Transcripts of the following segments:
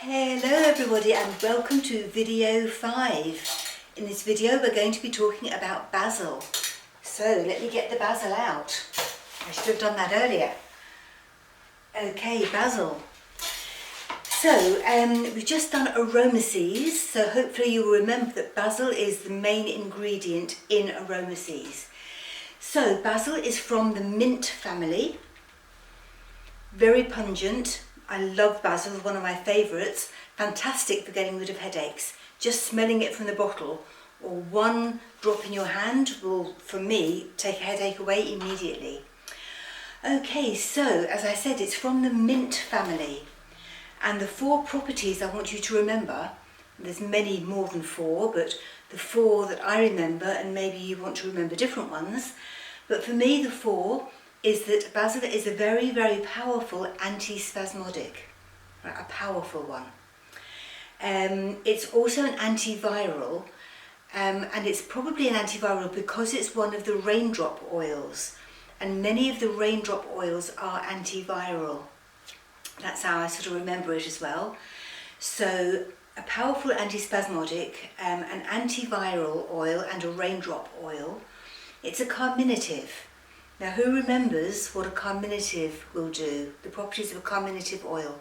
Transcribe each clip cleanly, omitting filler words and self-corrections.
Hello everybody and welcome to video 5. In this video we're going to be talking about basil. So let me get the basil out. I should have done that earlier. Okay, basil. So we've just done aromaceas, so hopefully you will remember that basil is the main ingredient in aromaceas. So basil is from the mint family, very pungent. I love basil, one of my favourites, fantastic for getting rid of headaches. Just smelling it from the bottle or one drop in your hand will, for me, take a headache away immediately. Okay, so as I said, it's from the mint family. And the 4 properties I want you to remember, there's many more than 4, but the 4 that I remember, and maybe you want to remember different ones, but for me the 4 is that basil is a very, very powerful antispasmodic, right, a powerful one. It's also an antiviral, and it's probably an antiviral because it's one of the raindrop oils, and many of the raindrop oils are antiviral. That's how I sort of remember it as well. So a powerful antispasmodic, an antiviral oil and a raindrop oil. It's a carminative. Now, who remembers what a carminative will do? The properties of a carminative oil.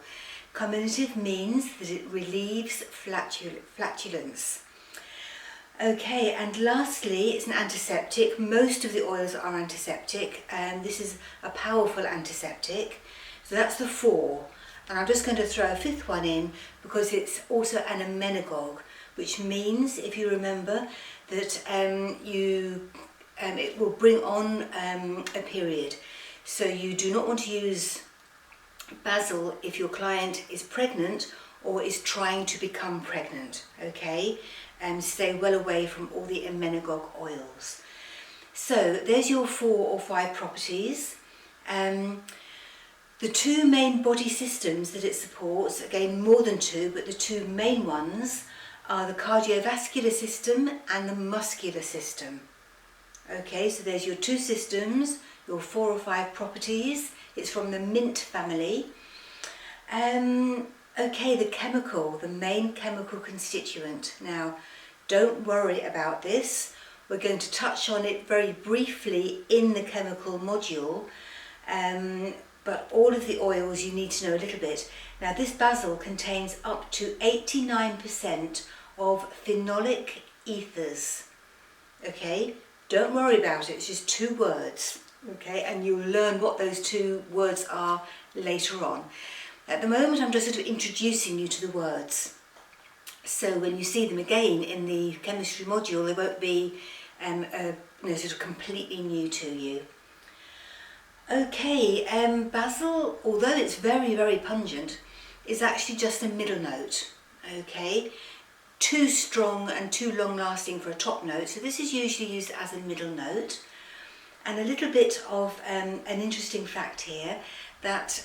Carminative means that it relieves flatulence. Okay, and lastly, it's an antiseptic. Most of the oils are antiseptic, and this is a powerful antiseptic. So that's the 4. And I'm just going to throw a 5th one in because it's also an emmenagogue, which means, if you remember, that it will bring on a period. So you do not want to use basil if your client is pregnant or is trying to become pregnant, okay? Stay well away from all the emmenagogue oils. So there's your 4 or 5 properties. The 2 main body systems that it supports, again more than 2, but the 2 main ones are the cardiovascular system and the muscular system. Okay, so there's your 2 systems, your 4 or 5 properties. It's from the mint family. Okay, the main chemical constituent. Now, don't worry about this. We're going to touch on it very briefly in the chemical module, but all of the oils you need to know a little bit. Now, this basil contains up to 89% of phenolic ethers. Okay? Don't worry about it, it's just 2 words, okay, and you'll learn what those 2 words are later on. At the moment I'm just sort of introducing you to the words, so when you see them again in the chemistry module they won't be sort of completely new to you. Okay, basil, although it's very, very pungent, is actually just a middle note, okay? Too strong and too long lasting for a top note, so this is usually used as a middle note. And a little bit of an interesting fact here, that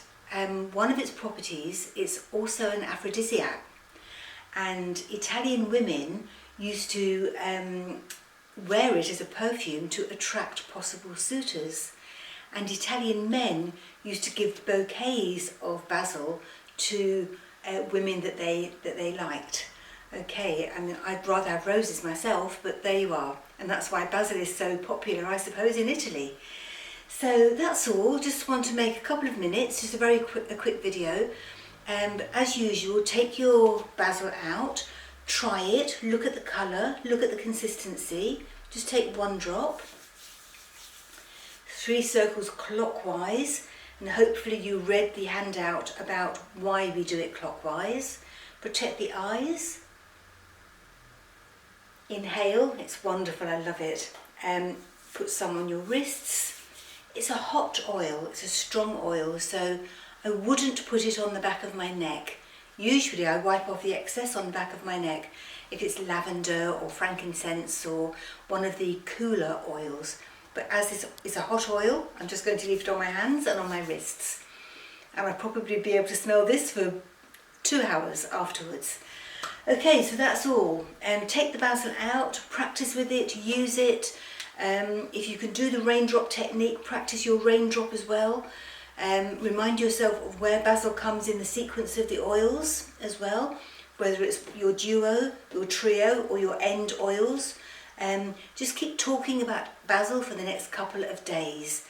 one of its properties is also an aphrodisiac, and Italian women used to wear it as a perfume to attract possible suitors, and Italian men used to give bouquets of basil to women that they liked. Okay, I mean, I'd rather have roses myself, but there you are. And that's why basil is so popular, I suppose, in Italy. So that's all. Just want to make a couple of minutes, just a quick video. As usual, take your basil out, try it, look at the colour, look at the consistency. Just take 1 drop, 3 circles clockwise, and hopefully you read the handout about why we do it clockwise. Protect the eyes. Inhale, it's wonderful, I love it. Put some on your wrists. It's a hot oil, it's a strong oil, so I wouldn't put it on the back of my neck. Usually I wipe off the excess on the back of my neck if it's lavender or frankincense or one of the cooler oils. But as this is a hot oil, I'm just going to leave it on my hands and on my wrists. And I'll probably be able to smell this for 2 hours afterwards. Okay, so that's all. Take the basil out, practice with it, use it. If you can do the raindrop technique, practice your raindrop as well. Remind yourself of where basil comes in the sequence of the oils as well, whether it's your duo, your trio, or your end oils. Just keep talking about basil for the next couple of days.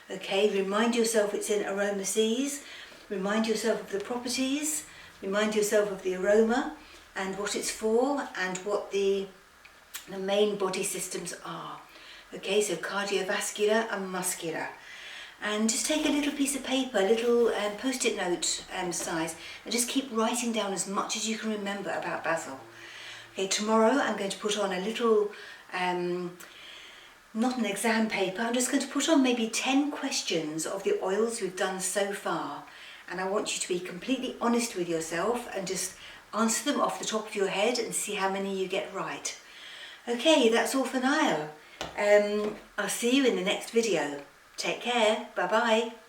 Okay, remind yourself it's in aromases, remind yourself of the properties, remind yourself of the aroma and what it's for and what the main body systems are. Okay, so cardiovascular and muscular. And just take a little piece of paper, a little post-it note size, and just keep writing down as much as you can remember about basil. Okay, tomorrow I'm going to put on a little, not an exam paper, I'm just going to put on maybe 10 questions of the oils we've done so far. And I want you to be completely honest with yourself and just answer them off the top of your head and see how many you get right. Okay, that's all for now. I'll see you in the next video. Take care. Bye bye.